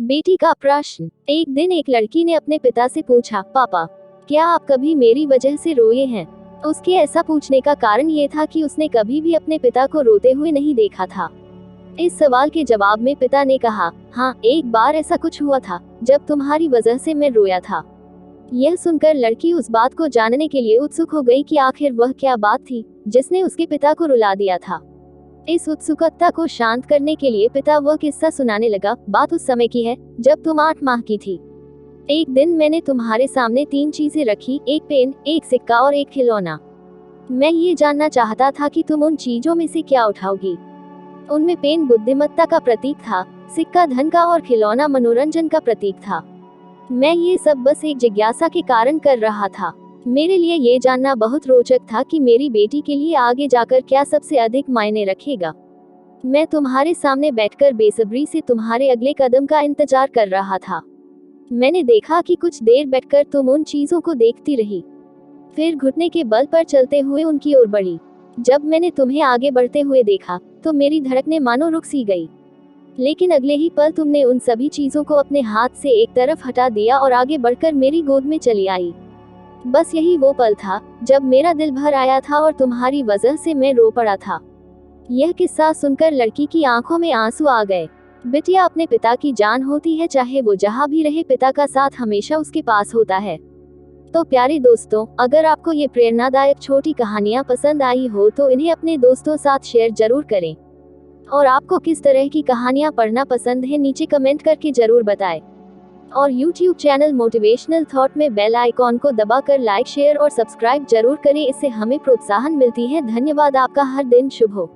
बेटी का प्रश्न। एक दिन एक लड़की ने अपने पिता से पूछा, पापा, क्या आप कभी मेरी वजह से रोए हैं? उसके ऐसा पूछने का कारण ये था कि उसने कभी भी अपने पिता को रोते हुए नहीं देखा था। इस सवाल के जवाब में पिता ने कहा, हाँ, एक बार ऐसा कुछ हुआ था जब तुम्हारी वजह से मैं रोया था। यह सुनकर लड़की उस बात को जानने के लिए उत्सुक हो गई कि आखिर वह क्या बात थी जिसने उसके पिता को रुला दिया था। इस उत्सुकता को शांत करने के लिए पिता वह किस्सा सुनाने लगा। बात उस समय की है जब तुम 8 माह की थी। एक दिन मैंने तुम्हारे सामने 3 चीजें रखी, एक पेन, एक सिक्का और एक खिलौना। मैं ये जानना चाहता था कि तुम उन चीजों में से क्या उठाओगी। उनमें पेन बुद्धिमत्ता का प्रतीक था, सिक्का धन का और खिलौना मनोरंजन का प्रतीक था। मैं ये सब बस एक जिज्ञासा के कारण कर रहा था। मेरे लिए ये जानना बहुत रोचक था कि मेरी बेटी के लिए आगे जाकर क्या सबसे अधिक मायने रखेगा। मैं तुम्हारे सामने बैठकर बेसब्री से तुम्हारे अगले कदम का इंतजार कर रहा था। मैंने देखा कि कुछ देर बैठकर तुम उन चीजों को देखती रही, फिर घुटने के बल पर चलते हुए उनकी ओर बढ़ी। जब मैंने तुम्हें आगे बढ़ते हुए देखा तो मेरी धड़कनें मानो रुक सी गई। लेकिन अगले ही पल तुमने उन सभी चीजों को अपने हाथ से एक तरफ हटा दिया और आगे बढ़कर मेरी गोद में चली आई। बस यही वो पल था जब मेरा दिल भर आया था और तुम्हारी वजह से मैं रो पड़ा था। यह किस्सा सुनकर लड़की की आंखों में आंसू आ गए। बिटिया अपने पिता की जान होती है, चाहे वो जहाँ भी रहे, पिता का साथ हमेशा उसके पास होता है। तो प्यारे दोस्तों, अगर आपको ये प्रेरणादायक छोटी कहानियाँ पसंद आई हो तो इन्हें अपने दोस्तों साथ शेयर जरूर करें। और आपको किस तरह की कहानियाँ पढ़ना पसंद है, नीचे कमेंट करके जरूर बताएं। और YouTube चैनल मोटिवेशनल थॉट में बेल आइकॉन को दबाकर लाइक, शेयर और सब्सक्राइब जरूर करें, इससे हमें प्रोत्साहन मिलती है। धन्यवाद। आपका हर दिन शुभ हो।